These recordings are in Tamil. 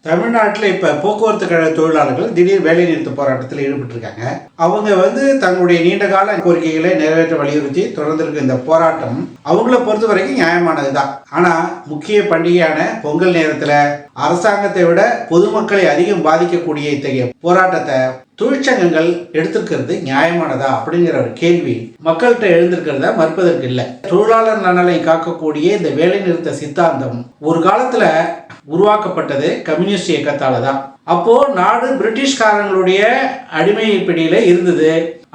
தமிழ்நாட்டில் இப்போ போக்குவரத்து கழக தொழிலாளர்கள் திடீர் வேலைநிறுத்த போராட்டத்தில் ஈடுபட்டிருக்காங்க. அவங்க தங்களுடைய நீண்டகால கோரிக்கைகளை நிறைவேற்ற வலியுறுத்தி தொடர்ந்திருக்க இந்த போராட்டம் அவங்கள பொறுத்த வரைக்கும் நியாயமானது தான். ஆனால் முக்கிய பண்டிகையான பொங்கல் நேரத்தில் அரசாங்கத்தை விட பொதுமக்களை அதிகம் பாதிக்கக்கூடிய இத்தகைய போராட்டத்தை தொழிற்சங்கங்கள் எடுத்திருக்கிறது நியாயமானதா அப்படிங்கிற ஒரு கேள்வி மக்கள்கிட்ட எழுந்திருக்கிறத மறுப்பதற்கு இல்லை. தொழிலாளர் நலனை காக்கக்கூடிய இந்த வேலை நிறுத்த சித்தாந்தம் ஒரு காலத்துல உருவாக்கப்பட்டது கம்யூனிஸ்ட் இயக்கத்தால தான். அப்போ நாடு பிரிட்டிஷ்காரங்களுடைய அடிமை பிடியில இருந்தது.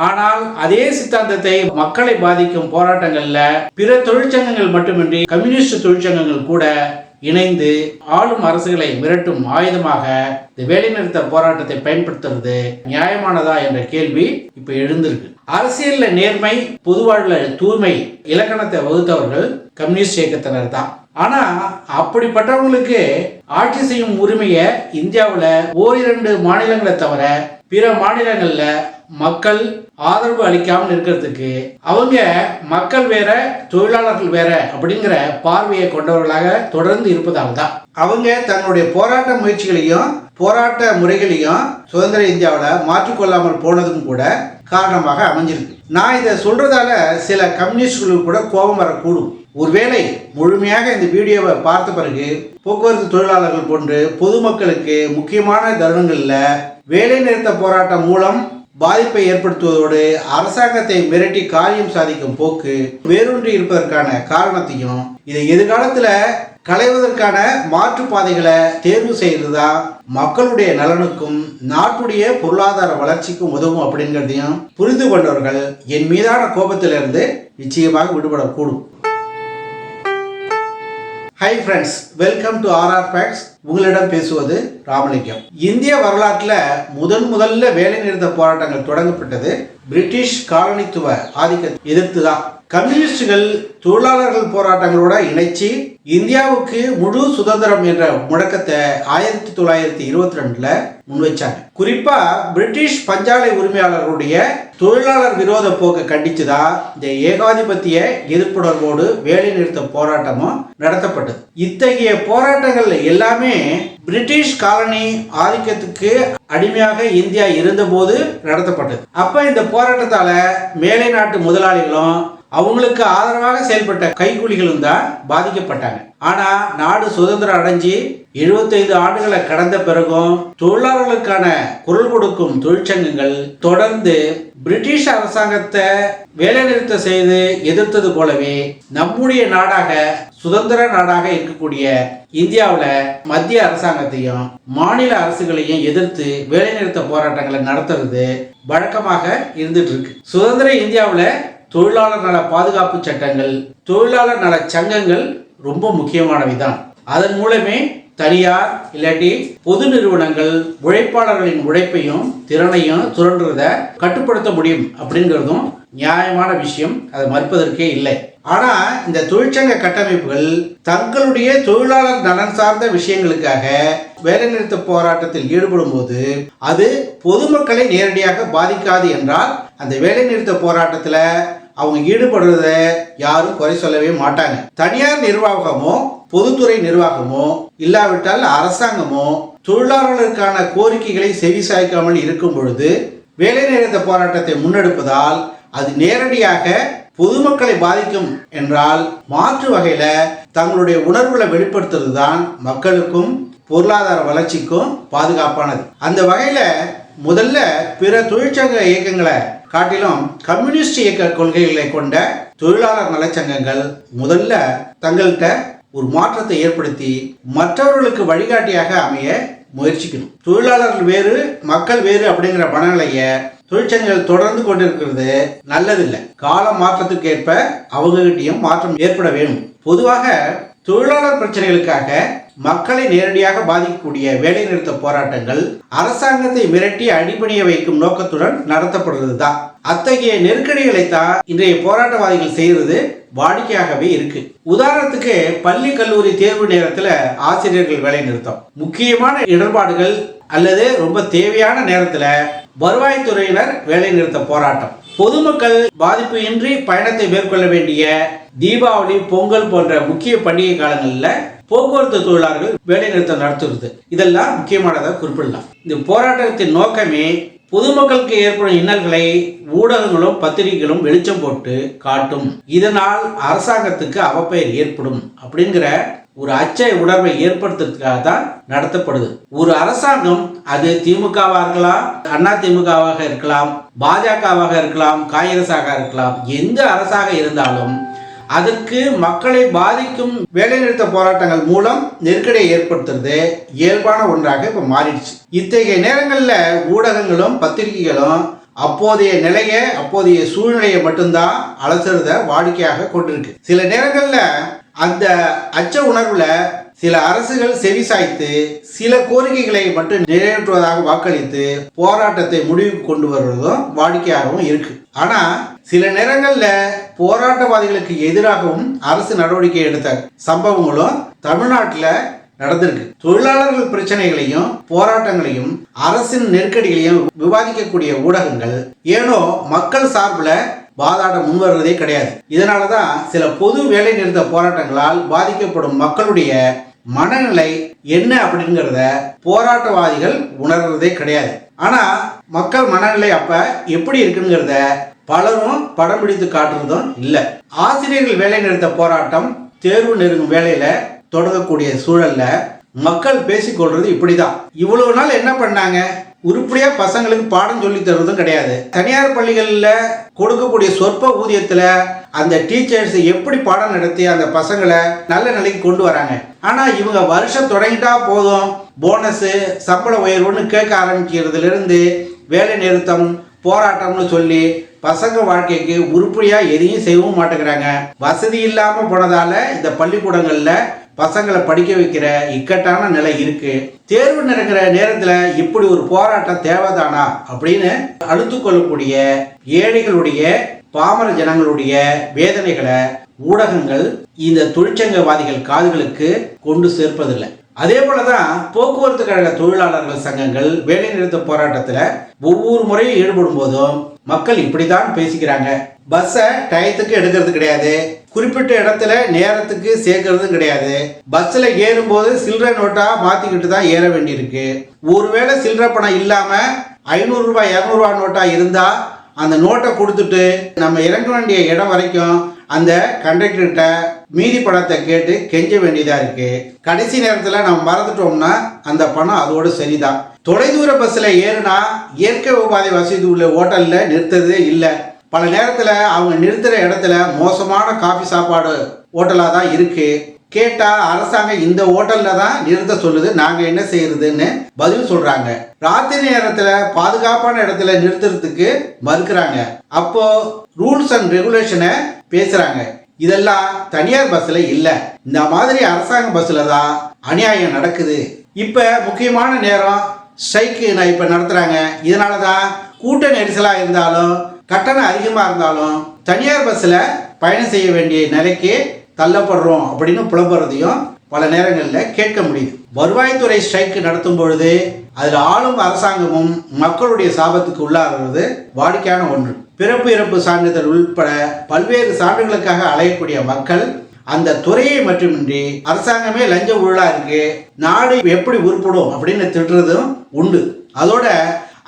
ஆனால் அதே சித்தாந்தத்தை மக்களை பாதிக்கும் போராட்டங்கள்ல பிற தொழிற்சங்கங்கள் மட்டுமின்றி கம்யூனிஸ்ட் தொழிற்சங்கங்கள் கூட இணைந்து ஆளும் அரசுகளை மிரட்டும் ஆயுதமாக இந்த வேலைநிறுத்த போராட்டத்தை பயன்படுத்துறது நியாயமானதா என்ற கேள்வி இப்ப எழுந்திருக்கு. அரசியல்ல நேர்மை, பொதுவாழ்வுல தூய்மை இலக்கணத்தை வகுத்தவர்கள் கம்யூனிஸ்ட் இயக்கத்தினர் தான். ஆனா அப்படிப்பட்டவங்களுக்கு ஆட்சி செய்யும் உரிமையை இந்தியாவுல ஓரிரண்டு மாநிலங்களை தவிர பிற மாநிலங்கள்ல மக்கள் ஆதரவு அளிக்காமல் இருக்கிறதுக்கு அவங்க மக்கள் வேற தொழிலாளர்கள் வேற அப்படிங்கிற பார்வையை கொண்டவர்களாக தொடர்ந்து இருப்பதால் தான் அவங்க தங்களுடைய போராட்ட முயற்சிகளையும் போராட்ட முறைகளையும் சுதந்திர இந்தியாவில் மாற்றிக்கொள்ளாமல் போனதும் கூட காரணமாக அமைஞ்சிருக்கு. நான் இதை சொல்றதால சில கம்யூனிஸ்டுகளுக்கு கூட கோபம் வரக்கூடும். ஒருவேளை முழுமையாக இந்த வீடியோவை பார்த்த பிறகு போக்குவரத்து தொழிலாளர்கள் போன்று பொதுமக்களுக்கு முக்கியமான தருணங்கள்ல வேலை நிறுத்த போராட்டம் மூலம் பாதிப்பை ஏற்படுத்துவதோடு அரசாங்கத்தை மிரட்டி காரியம் சாதிக்கும் போக்கு வேரூன்றி இருப்பதற்கான காரணத்தையும் இதை எதிர்காலத்துல களைவதற்கான மாற்று பாதைகளை தேர்வு செய்யறதுதான் மக்களுடைய நலனுக்கும் நாட்டுடைய பொருளாதார வளர்ச்சிக்கும் உதவும் அப்படிங்கிறதையும் புரிந்து கொண்டவர்கள் என் மீதான கோபத்திலிருந்து நிச்சயமாக விடுபடக்கூடும். Hi friends, welcome to RR facts. உங்களிடம் பேசுவது ராமலிங்கம். இந்திய வரலாற்றில் முதல்ல வேலைநிறுத்த போராட்டங்கள் தொடங்கப்பட்டது பிரிட்டிஷ் காலனித்துவ ஆதிக்கத்தை எதிர்த்து தான். கம்யூனிஸ்டுகள் தொழிலாளர்கள் போராட்டங்களோட இணைச்சு இந்தியாவுக்கு முழு சுதந்திரம் என்ற முழக்கத்தை 1922ல முன்வைச்சாங்க. குறிப்பா பிரிட்டிஷ் பஞ்சாலை உரிமையாளர்களுடைய தொழிலாளர் விரோத போக்கை கண்டிச்சுதான் இந்த ஏகாதிபத்திய எதிர்ப்புணர்வோடு வேலை நிறுத்த போராட்டமும் நடத்தப்பட்டது. இத்தகைய போராட்டங்கள் எல்லாமே பிரிட்டிஷ் காலனி ஆதிக்கத்துக்கு அடிமையாக இந்தியா இருந்தபோது நடத்தப்பட்டது. அப்ப இந்த போராட்டத்தால மேலை நாட்டு முதலாளிகளும் அவங்களுக்கு ஆதரவாக செயல்பட்ட கைக்கூலிகளும் தான் பாதிக்கப்பட்டாங்க. ஆனா நாடு சுதந்திரம் அடைஞ்சு 75 ஆண்டுகளை கடந்த பிறகும் தொழிலாளர்களுக்கான குரல் கொடுக்கும் தொழிற்சங்கங்கள் தொடர்ந்து பிரிட்டிஷ் அரசாங்கத்தை வேலைநிறுத்த செய்து எதிர்த்தது போலவே நம்முடைய நாடாக சுதந்திர நாடாக இருக்கக்கூடிய இந்தியாவில் மத்திய அரசாங்கத்தையும் மாநில அரசுகளையும் எதிர்த்து வேலைநிறுத்த போராட்டங்களை நடத்துறது வழக்கமாக இருந்துட்டு இருக்கு. சுதந்திர இந்தியாவில் தொழிலாளர் நல பாதுகாப்பு சட்டங்கள், தொழிலாளர் நல சங்கங்கள் ரொம்ப முக்கியமானவை தான். அதன் மூலமே தனியார் இல்லாட்டி பொது நிறுவனங்கள் உழைப்பாளர்களின் உழைப்பையும் திறனையும் சுரண்டுறத கட்டுப்படுத்த முடியும் அப்படிங்கிறதும் நியாயமான விஷயம், அதை மறுப்பதற்கே இல்லை. ஆனா இந்த தொழிற்சங்க கட்டமைப்புகள் தங்களுடைய தொழிலாளர் நலன் சார்ந்த விஷயங்களுக்காக வேலைநிறுத்த போராட்டத்தில் ஈடுபடும் போது அது பொதுமக்களை நேரடியாக பாதிக்காது என்றால் அந்த வேலைநிறுத்த போராட்டத்துல அவங்க ஈடுபடுறத யாரும் குறை சொல்லவே மாட்டாங்க. தனியார் நிர்வாகமோ பொதுத்துறை நிர்வாகமோ இல்லாவிட்டால் அரசாங்கமோ தொழிலாளர்களுக்கான கோரிக்கைகளை செவிசாய்க்காமல் இருக்கும் பொழுது வேலைநிறுத்த போராட்டத்தை முன்னெடுப்பதால் அது நேரடியாக பொதுமக்களை பாதிக்கும் என்றால் மாற்று வகையில தங்களுடைய உணர்வுகளை வெளிப்படுத்துறது தான் மக்களுக்கும் பொருளாதார வளர்ச்சிக்கும் பாதுகாப்பானது. அந்த வகையில முதல்ல பிற தொழிற்சங்க இயக்கங்களை காட்டிலும் கம்யூனிஸ்ட் இயக்க கொள்கைகளை கொண்ட தொழிலாளர் நலச்சங்கங்கள் முதல்ல தங்கள்கிட்ட ஒரு மாற்றத்தை ஏற்படுத்தி மற்றவர்களுக்கு வழிகாட்டியாக அமைய முயற்சிக்கணும். தொழிலாளர்கள் வேறு மக்கள் வேறு அப்படிங்கிற மனநிலையை தொழிற்சங்கங்கள் தொடர்ந்து கொண்டிருக்கிறது நல்லதில்லை. கால மாற்றத்துக்கு ஏற்ப அவங்ககிட்டையும் மாற்றம் ஏற்பட வேணும். பொதுவாக தொழிலாளர் பிரச்சனைகளுக்காக மக்களை நேரடியாக பாதிக்கக்கூடிய வேலைநிறுத்த போராட்டங்கள் அரசாங்கத்தை மிரட்டி அடிபணிய வைக்கும் நோக்கத்துடன் நடத்தப்படுறது தான். அத்தகைய நெருக்கடிகளை தான் இன்றைய போராட்டவாதிகள் செய்யறது வாடிக்கையாகவே இருக்கு. உதாரணத்துக்கு பள்ளி கல்லூரி தேர்வு நேரத்தில் ஆசிரியர்கள் வேலை நிறுத்தம், முக்கியமான இடர்பாடுகள் அல்லது ரொம்ப தேவையான நேரத்தில் வருவாய்த்துறையினர் வேலை நிறுத்த போராட்டம், பொதுமக்கள் பாதிப்பு இன்றி பயணத்தை மேற்கொள்ள வேண்டிய தீபாவளி, பொங்கல் போன்ற முக்கிய பண்டிகை காலங்களில் போக்குவரத்து தொழிலாளர்கள் வேலை நிறுத்தம் நடத்துறது, இதெல்லாம் முக்கியமானதாக குறிப்பிடலாம். இந்த போராட்டத்தின் நோக்கமே பொதுமக்களுக்கு ஏற்படும் இன்னல்களை ஊடகங்களும் பத்திரிகைகளும் வெளிச்சம் போட்டு காட்டும், இதனால் அரசாங்கத்துக்கு அவப்பெயர் ஏற்படும் அப்படிங்கிற ஒரு அச்ச உணர்வை ஏற்படுத்துறதுக்காக தான் நடத்தப்படுது. ஒரு அரசாங்கம் அது திமுகவாக இருக்கலாம், அண்ணா திமுகவாக இருக்கலாம், பாஜகவாக இருக்கலாம், காங்கிரஸாக இருக்கலாம், எந்த அரசாக இருந்தாலும் அதற்கு மக்களை பாதிக்கும் வேலைநிறுத்த போராட்டங்கள் மூலம் நெருக்கடியை ஏற்படுத்துறது இயல்பான ஒன்றாக இப்ப மாறிடுச்சு. இத்தகைய நேரங்களில் ஊடகங்களும் பத்திரிகைகளும் அப்போதைய நிலையை, அப்போதைய சூழ்நிலையை மட்டும்தான் அலசுறத வாடிக்கையாக கொண்டிருக்கு. சில நேரங்களில் அந்த அச்ச உணர்வுல சில அரசுகள் செவிசாய்த்து சில கோரிக்கைகளை மட்டும் நிறைவேற்றுவதாக வாக்களித்து போராட்டத்தை முடிவுக்கு கொண்டு வருவதும் வாடிக்கையாகவும் இருக்கு. ஆனா சில நேரங்கள்ல போராட்டவாதிகளுக்கு எதிராகவும் அரசு நடவடிக்கை எடுத்த சம்பவங்களும் தமிழ்நாட்டில் நடந்திருக்கு. தொழிலாளர்கள் பிரச்சனைகளையும் போராட்டங்களையும் அரசின் நெருக்கடிகளையும் விவாதிக்கக்கூடிய ஊடகங்கள் ஏனோ மக்கள் சார்பில் வாதாட முன்வருவதே கிடையாது. இதனாலதான் சில பொது வேலை நிறுத்த போராட்டங்களால் பாதிக்கப்படும் மக்களுடைய மனநிலை என்ன அப்படிங்கிறத போராட்டவாதிகள் உணர்றதே கிடையாது. ஆனா மக்கள் மனநிலை அப்ப எப்படி இருக்குங்கிறத பலரும் படம் பிடித்து காட்டுறதும் இல்லை. ஆசிரியர்கள் வேலை நிறுத்த போராட்டம் தேர்வு நெருங்கும் வேலையில தொடங்கக்கூடிய சூழல்ல மக்கள் பேசிக்கொள்றது இப்படிதான். இவ்வளவு நாள் என்ன பண்ணாங்க? உருப்படியா பசங்களுக்கு பாடம் சொல்லி தருவதும் கிடையாது. தனியார் பள்ளிகளில் கொடுக்கக்கூடிய சொற்ப ஊதியத்துல அந்த டீச்சர்ஸ் எப்படி பாடம் நடத்தி அந்த பசங்களை நல்ல நிலைக்கு கொண்டு வராங்க. ஆனா இவங்க வருஷம் தொடங்கிட்டா போதும் போனஸ், சம்பள உயர்வுன்னு கேட்க ஆரம்பிக்கிறதுல இருந்து வேலை நிறுத்தம், போராட்டம்னு சொல்லி பசங்க வாழ்க்கைக்கு உருப்படியா எதையும் செய்யவும் மாட்டேங்கிறாங்க. வசதி இல்லாம போனதால இந்த பள்ளிக்கூடங்கள்ல பசங்களை படிக்க வைக்கிற இக்கட்டான நிலை இருக்கு. தேர்வு நடக்கிற நேரத்துல இப்படி ஒரு போராட்டம் தேவைதானா அப்படின்னு அழுத்து கொள்ளக்கூடிய ஏழைகளுடைய பாமர ஜனங்களுடைய வேதனைகளை ஊடகங்கள் இந்த தொழிற்சங்கவாதிகள் காதுகளுக்கு கொண்டு சேர்ப்பதில்லை. அதே போலதான் போக்குவரத்து கழக தொழிலாளர்கள் சங்கங்கள் வேலை நிறுத்த போராட்டத்துல ஒவ்வொரு முறையும் ஈடுபடும் போதும் மக்கள் இப்படிதான் பேசிக்கிறாங்க. பஸ்ஸை டயத்துக்கு எடுக்கிறது கிடையாது, குறிப்பிட்ட இடத்துல நேரத்துக்கு சேர்க்கறதும் கிடையாது, பஸ்ல ஏறும்போது சில்லறை நோட்டா மாத்திக்கிட்டு தான் ஏற வேண்டியிருக்கு. ஒருவேளை சில்லறை பணம் இல்லாம 500 ரூபாய் 200 ரூபாய் நோட்டா இருந்தா அந்த நோட்டை கொடுத்துட்டு நம்ம இறங்க வேண்டிய இடம் வரைக்கும் அந்த கண்டக்டர்கிட்ட மீதி பணத்தை கேட்டு கெஞ்ச வேண்டியதா இருக்கு. கடைசி நேரத்தில் நம்ம மறந்துட்டோம்னா அந்த பணம் அதோடு சரிதான். தொலைதூர பஸ்ஸில் ஏறுனா இயற்கை உபாதை வசதி உள்ள ஹோட்டலில் நிறுத்துறதே இல்லை. பல நேரத்தில் அவங்க நிறுத்துகிற இடத்துல மோசமான காஃபி சாப்பாடு ஹோட்டலாக தான் இருக்கு. கேட்டால் அரசாங்கம் இந்த ஹோட்டலில் தான் நிறுத்த சொல்லுது, நாங்கள் என்ன செய்யறதுன்னு பதில் சொல்கிறாங்க. ராத்திரி நேரத்தில் பாதுகாப்பான இடத்துல நிறுத்துறதுக்கு மறுக்கிறாங்க. அப்போ ரூல்ஸ் அண்ட் ரெகுலேஷனை பேசுகிறாங்க. இதெல்லாம் தனியார் பஸ்ஸில் இல்லை. இந்த மாதிரி அரசாங்க பஸ்ஸில் தான் அநியாயம் நடக்குது. இப்போ முக்கியமான நேரம் ஸ்ட்ரைக்கு நான் இப்போ நடத்துகிறாங்க. இதனால தான் கூட்ட நெரிசலாக இருந்தாலும் கட்டணம் அதிகமாக இருந்தாலும் தனியார் பஸ்ஸில் பயணம் செய்ய வேண்டிய நிலைக்கு தள்ளப்படுறோம் அப்படின்னு புலம்புறதையும் பல நேரங்களில் கேட்க முடியுது. வருவாய்த்துறை ஸ்ட்ரைக் நடத்தும் பொழுது அதில் ஆளும் அரசாங்கமும் மக்களுடைய சாபத்துக்கு உள்ளாகிறது வாடிக்கையான ஒன்று. பிறப்பு இறப்பு சான்றிதழ் உட்பட பல்வேறு சான்றுகளுக்காக அலையக்கூடிய மக்கள் அந்த துறையை மட்டுமின்றி அரசாங்கமே லஞ்ச ஊழலா இருக்கு, நாடு எப்படி உருப்படும் அப்படின்னு திட்டுறதும் உண்டு. அதோட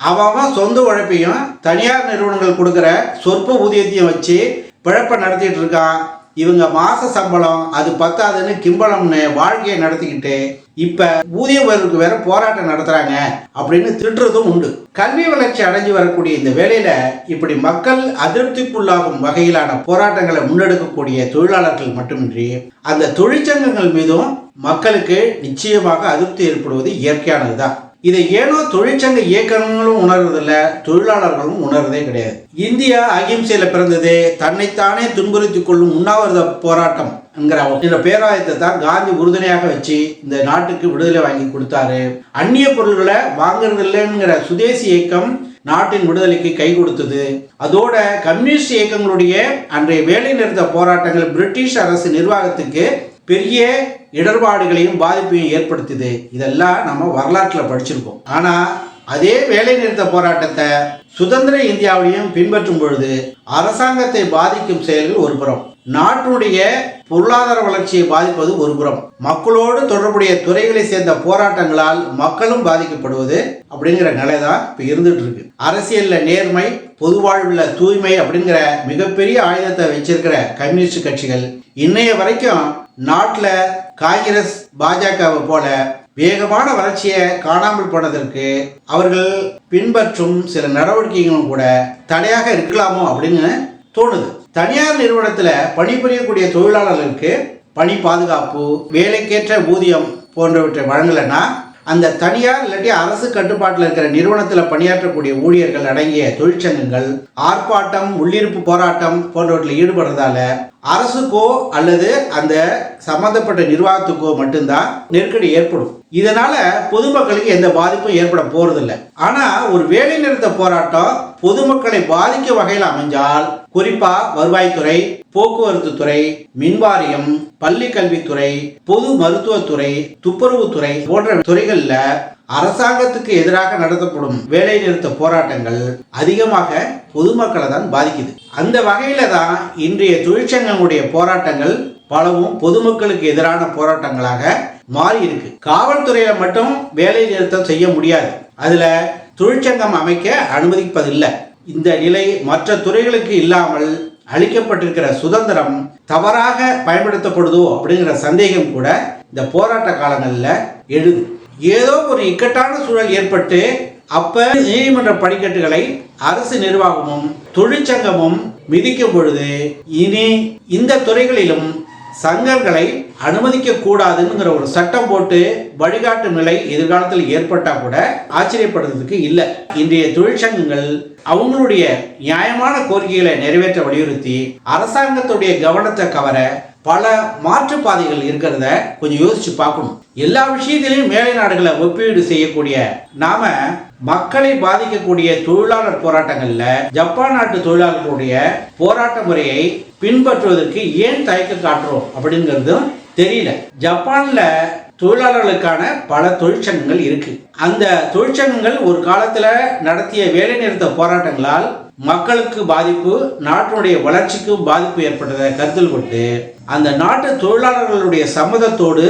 அவன் சொந்த உழைப்பையும் தனியார் நிறுவனங்கள் கொடுக்குற சொற்ப ஊதியத்தையும் வச்சு பிழப்ப நடத்திட்டு இருக்கான். இவங்க மாச சம்பளம் அது பத்தாதுன்னு கிம்பளம்னு வாழ்க்கையை நடத்திக்கிட்டு இப்ப ஊதிய உயர்வுக்கு வேற போராட்டம் நடத்துறாங்க அப்படின்னு திட்டுறதும் உண்டு. கல்வி வளர்ச்சி அடைஞ்சு வரக்கூடிய இந்த வேளையில இப்படி மக்கள் அதிருப்திக்குள்ளாகும் வகையிலான போராட்டங்களை முன்னெடுக்கக்கூடிய தொழிலாளர்கள் மட்டுமின்றி அந்த தொழிற்சங்கங்கள் மீதும் மக்களுக்கு நிச்சயமாக அதிருப்தி ஏற்படுவது இயற்கையானதுதான். இதை ஏனோ தொழிற்சங்க இயக்கங்களும் உணர்வதில்லை, தொழிலாளர்களும் உணர்வதே கிடையாது. இந்தியா அகிம்சையில பிறந்தது, தன்னைத்தானே துன்புறுத்தி கொள்ளும் உண்ணாவிரத போராட்டம் என்கிற பேராயத்தை தான் காந்தி உறுதுணையாக வச்சு இந்த நாட்டுக்கு விடுதலை வாங்கி கொடுத்தாரு. அந்நிய பொருள்களை வாங்குறதில்லைங்கிற சுதேசி இயக்கம் நாட்டின் விடுதலைக்கு கை கொடுத்தது. அதோட கம்யூனிஸ்ட் இயக்கங்களுடைய அன்றைய வேலை நிறுத்த போராட்டங்கள் பிரிட்டிஷ் அரசு நிர்வாகத்துக்கு பெரிய இடர்பாடுகளையும் பாதிப்பையும் ஏற்படுத்துது. இதெல்லாம் நம்ம வரலாற்றில் படிச்சிருக்கோம். ஆனால் அதே வேலை நிறுத்த போராட்டத்தை சுதந்திர இந்தியாவிலையும் பின்பற்றும் பொழுது அரசாங்கத்தை பாதிக்கும் செயல்கள் ஒரு புறம், நாட்டினுடைய பொருளாதார வளர்ச்சியை பாதிப்பது ஒரு புறம், மக்களோடு தொடர்புடைய துறைகளை சேர்ந்த போராட்டங்களால் மக்களும் பாதிக்கப்படுவது அப்படிங்கிற நிலை தான் இப்போ இருந்துட்டு இருக்கு. அரசியல்ல நேர்மை, பொது வாழ்வுல தூய்மை அப்படிங்கிற மிகப்பெரிய ஆயுதத்தை வச்சிருக்கிற கம்யூனிஸ்ட் கட்சிகள் இன்னைய வரைக்கும் நாட்டில் காங்கிரஸ் பாஜகவை போல வேகமான வளர்ச்சியை காணாமல் போனதற்கு அவர்கள் பின்பற்றும் சில நடவடிக்கைகளும் கூட தடையாக இருக்கலாமோ அப்படின்னு தோணுது. தனியார் நிறுவனத்தில் பணிபுரியக்கூடிய தொழிலாளர்களுக்கு பணி பாதுகாப்பு, வேலைக்கேற்ற ஊதியம் போன்றவற்றை வழங்கலைன்னா அந்த தனியார் இல்லாட்டி அரசு கட்டுப்பாட்டில் இருக்கிற நிறுவனத்தில் பணியாற்றக்கூடிய ஊழியர்கள் அடங்கிய தொழிற்சங்கங்கள் ஆர்ப்பாட்டம், உள்ளிருப்பு போராட்டம் போன்றவற்றில் ஈடுபடுறதால அரசுக்கோ அல்லது அந்த சம்பந்தப்பட்ட நிர்வாகத்துக்கோ மட்டும்தான் நெருக்கடி ஏற்படும். இதனால பொதுமக்களுக்கு எந்த பாதிப்பும் ஏற்பட போறதில்லை. ஆனா ஒரு வேலை நிறுத்த போராட்டம் பொதுமக்களை பாதிக்கும் வகையில் அமைஞ்சால், குறிப்பா வருவாய்த்துறை, போக்குவரத்து துறை, மின்வாரியம், பள்ளி கல்வித்துறை, பொது மருத்துவத்துறை, துப்புரவுத்துறை போன்ற துறைகள்ல அரசாங்கத்துக்கு எதிராக நடத்தப்படும் வேலை நிறுத்த போராட்டங்கள் அதிகமாக பொதுமக்களை தான் பாதிக்குது. அந்த வகையில தான் இன்றைய தொழிற்சங்கங்களுடைய போராட்டங்கள் பலவும் பொதுமக்களுக்கு எதிரான போராட்டங்களாக மாறி இருக்கு. காவல்துறையில மட்டும் வேலை நிறுத்தம் செய்ய முடியாது, அதுல தொழிற்சங்கம் அமைக்க அனுமதிப்பதில்லை. இந்த நிலை மற்ற துறைகளுக்கு இல்லாமல் அளிக்கப்பட்டிருக்கிற சுதந்திரம் தவறாக பயன்படுத்தப்படுதோ அப்படிங்கிற சந்தேகம் கூட இந்த போராட்ட காலங்களில் எழுது. ஏதோ ஒரு இக்கட்டான சூழல் ஏற்பட்டு அப்ப நீதிமன்ற படிக்கட்டுகளை அரசு நிர்வாகமும் தொழிற்சங்கமும் மிதிக்கும் பொழுது இனி இந்த துறைகளிலும் சங்கங்களை அனுமதிக்க கூடாதுங்கிற ஒரு சட்டம் போட்டு வழிகாட்டும் நிலை எதிர்காலத்தில் ஏற்பட்டா கூட ஆச்சரியப்படுறதுக்கு இல்லை. இன்றைய தொழிற்சங்கங்கள் அவங்களுடைய நியாயமான கோரிக்கைகளை நிறைவேற்ற வலியுறுத்தி அரசாங்கத்துடைய கவனத்தை கவர பல மாற்று பாதைகள் இருக்கிறத கொஞ்சம் யோசிச்சு பார்க்கணும். எல்லா விஷயத்திலையும் மேலை நாடுகளை ஒப்பீடு செய்யக்கூடிய நாம மக்களை பாதிக்கக்கூடிய தொழிலாளர் போராட்டங்கள்ல ஜப்பான் நாட்டு தொழிலாளர்களுடைய போராட்ட முறையை பின்பற்றுவதற்கு ஏன் தயக்கம் காட்டுறோம் அப்படிங்கிறதும் தெரியல. ஜப்பான்ல தொழிலாளர்களுக்கான பல தொழிற்சங்கங்கள் இருக்கு. அந்த தொழிற்சங்கங்கள் ஒரு காலத்துல நடத்திய வேலை நிறுத்த போராட்டங்களால் மக்களுக்கு பாதிப்பு, நாட்டினுடைய வளர்ச்சிக்கு பாதிப்பு ஏற்பட்டதை கருத்தில் கொண்டு அந்த நாட்டு தொழிலாளர்களுடைய சம்மதத்தோடு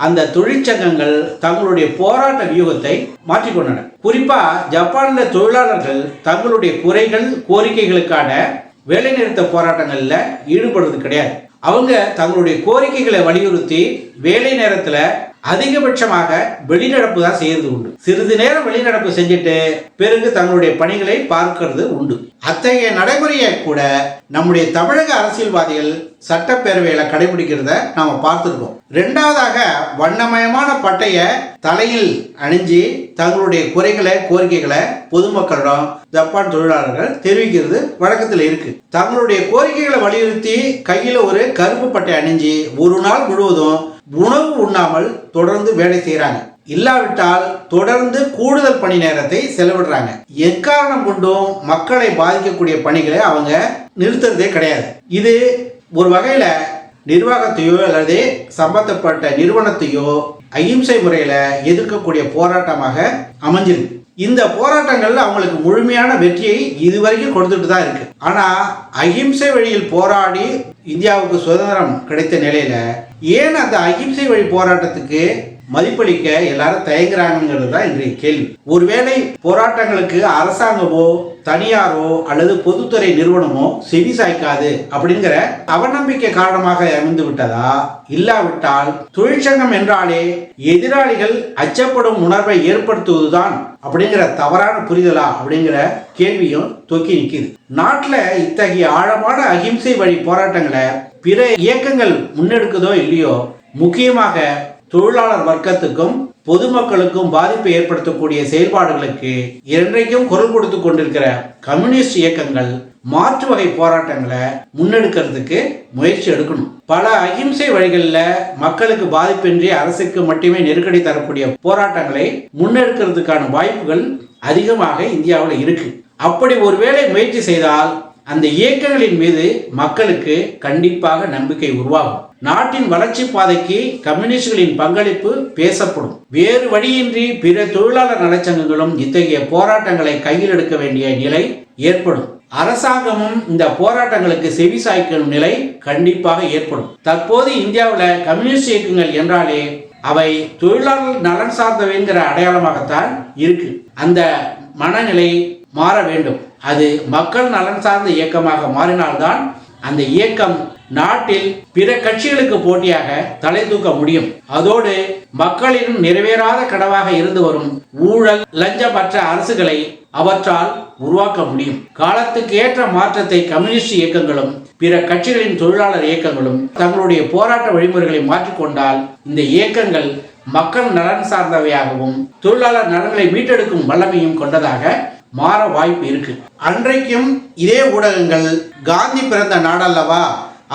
அந்த தொழிற்சங்கங்கள் தங்களுடைய போராட்ட வியூகத்தை மாற்றிக்கொண்டன. குறிப்பா ஜப்பான்ல தொழிலாளர்கள் தங்களுடைய குறைகள், கோரிக்கைகளுக்கான வேலைநிறுத்த போராட்டங்கள்ல ஈடுபடுறது கிடையாது. அவங்க தங்களுடைய கோரிக்கைகளை வலியுறுத்தி வேலை நேரத்துல அதிகபட்சமாக வெளிநடப்பு தான் செய்யறது உண்டு. சிறிது நேரம் வெளிநடப்பு செஞ்சுட்டு பிறகு தங்களுடைய பணிகளை பார்க்கிறது உண்டு. அத்தகைய நடைமுறையை கூட நம்முடைய தமிழக அரசியல்வாதிகள் சட்டப்பேரவையில கடைபிடிக்கிறத நாம பார்த்துருக்கோம். ரெண்டாவதாக வண்ணமயமான பட்டைய தலையில் அணிஞ்சு தங்களுடைய குறைகளை, கோரிக்கைகளை பொதுமக்களிடம் ஜப்பான் தொழிலாளர்கள் தெரிவிக்கிறது வழக்கத்தில் இருக்கு. தங்களுடைய கோரிக்கைகளை வலியுறுத்தி கையில ஒரு கருப்பு பட்டை அணிஞ்சு ஒரு நாள் முழுவதும் உணவு உண்ணாமல் தொடர்ந்து வேலை செய்யறாங்க. இல்லாவிட்டால் தொடர்ந்து கூடுதல் பணி நேரத்தை செலவிடுறாங்க. எக்காரணம் கொண்டும் மக்களை பாதிக்கக்கூடிய பணிகளை அவங்க நிறுத்துறதே கிடையாது. இது ஒரு வகையில நிர்வாகத்தையோ அல்லது சம்பந்தப்பட்ட நிறுவனத்தையோ அகிம்சை முறையில எதிர்க்கக்கூடிய போராட்டமாக அமைஞ்சிருக்கு. இந்த போராட்டங்கள்ல அவங்களுக்கு முழுமையான வெற்றியை இதுவரைக்கும் கொடுத்துட்டு தான் இருக்கு. ஆனா அகிம்சை வழியில் போராடி இந்தியாவுக்கு சுதந்திரம் கிடைத்த நிலையில ஏன் அந்த அகிம்சை வழி போராட்டத்துக்கு மதிப்பளிக்க எல்லாரும் தயங்குறாங்கிறது தான் இன்றைய கேள்வி. ஒருவேளை போராட்டங்களுக்கு அரசாங்கமோ தனியாரோ அல்லது பொதுத்துறை நிறுவனமோ செவி சாய்க்காது அப்படிங்கிற அவநம்பிக்கை காரணமாக அமைந்து விட்டதா, இல்லாவிட்டால் தொழிற்சங்கம் என்றாலே எதிராளிகள் அச்சப்படும் உணர்வை ஏற்படுத்துவதுதான் அப்படிங்கிற தவறான புரிதலா அப்படிங்கிற கேள்வியும் தொக்கி நிற்குது. நாட்டில் இத்தகைய ஆழமான அகிம்சை வழி போராட்டங்களை பிற இயக்கங்கள் முன்னெடுக்குதோ இல்லையோ, முக்கியமாக தொழிலாளர் வர்க்கத்துக்கும் பொதுமக்களுக்கும் பாதிப்பை ஏற்படுத்தக்கூடிய செயல்பாடுகளுக்கு என்றைக்கும் குரல் கொடுத்து கொண்டிருக்கிற கம்யூனிஸ்ட் இயக்கங்கள் மாற்று வகை போராட்டங்களை முன்னெடுக்கிறதுக்கு முயற்சி எடுக்கணும். பல அகிம்சை வழிகளில் மக்களுக்கு பாதிப்பின்றி அரசுக்கு மட்டுமே நெருக்கடி தரக்கூடிய போராட்டங்களை முன்னெடுக்கிறதுக்கான வாய்ப்புகள் அதிகமாக இந்தியாவில் இருக்கு. அப்படி ஒருவேளை முயற்சி செய்தால் அந்த இயக்கங்களின் மீது மக்களுக்கு கண்டிப்பாக நம்பிக்கை உருவாகும். நாட்டின் வளர்ச்சி பாதைக்கு கம்யூனிஸ்டுகளின் பங்களிப்பு பேசப்படும். வேறு வழியின்றி பிற தொழிலாளர் நலச்சங்கங்களும் இத்தகைய போராட்டங்களை கையில் எடுக்க வேண்டிய நிலை ஏற்படும். அரசாங்கமும் இந்த போராட்டங்களுக்கு செவி சாய்க்கும் நிலை கண்டிப்பாக ஏற்படும். தற்போது இந்தியாவில் கம்யூனிஸ்ட் இயக்கங்கள் என்றாலே அவை தொழிலாளர் நலன் சார்ந்தவைங்கிற அடையாளமாகத்தான் இருக்கு. அந்த மனநிலை மாற வேண்டும். அது மக்கள் நலன் சார்ந்த இயக்கமாக மாறினால்தான் அந்த இயக்கம் நாட்டில் பிற கட்சிகளுக்கு போட்டியாக தலை தூக்க முடியும். அதோடு மக்களின் நிறைவேறாத கனவாக இருந்து வரும் ஊழல் லஞ்சமற்ற அரசுகளை அவற்றால் உருவாக்க முடியும். காலத்துக்கு ஏற்ற மாற்றத்தை கம்யூனிஸ்ட் இயக்கங்களும் பிற கட்சிகளின் தொழிலாளர் இயக்கங்களும் தங்களுடைய போராட்ட வழிமுறைகளை மாற்றிக்கொண்டால் இந்த இயக்கங்கள் மக்கள் நலன் சார்ந்தவையாகவும் தொழிலாளர் நலன்களை மீட்டெடுக்கும் வல்லமையும் கொண்டதாக மாற வாய்ப்பு இருக்கு. அன்றைக்கும் இதே ஊடகங்கள் காந்தி பிறந்த நாடல்லவா,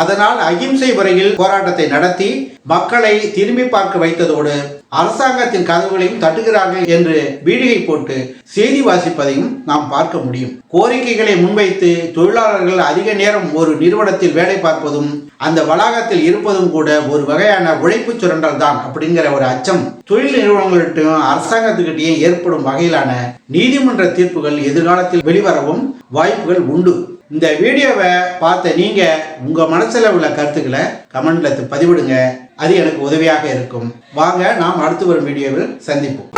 அதனால் அகிம்சை முறையில் போராட்டத்தை நடத்தி மக்களை திரும்பி பார்க்க வைத்ததோடு அரசாங்கத்தின் கதவுகளையும் தட்டுகிறார்கள் என்று பீடிகை போட்டு செய்தி வாசிப்பதையும் நாம் பார்க்க முடியும். கோரிக்கைகளை முன்வைத்து தொழிலாளர்கள் அதிக நேரம் ஒரு நிறுவனத்தில் வேலை பார்ப்பதும் அந்த வளாகத்தில் இருப்பதும் கூட ஒரு வகையான உழைப்பு சுரண்டல் தான் அப்படிங்கிற ஒரு அச்சம் தொழில் நிறுவனங்கள்கிட்டையும் அரசாங்கத்துக்கிட்டையும் ஏற்படும் வகையிலான நீதிமன்ற தீர்ப்புகள் எதிர்காலத்தில் வெளிவரவும் வாய்ப்புகள் உண்டு. இந்த வீடியோவை பார்த்த நீங்க உங்க மனசுல உள்ள கருத்துக்களை கமெண்ட்ல பதிவிடுங்க. அது எனக்கு உதவியாக இருக்கும். வாங்க நாம் அடுத்து வரும் வீடியோவில் சந்திப்போம்.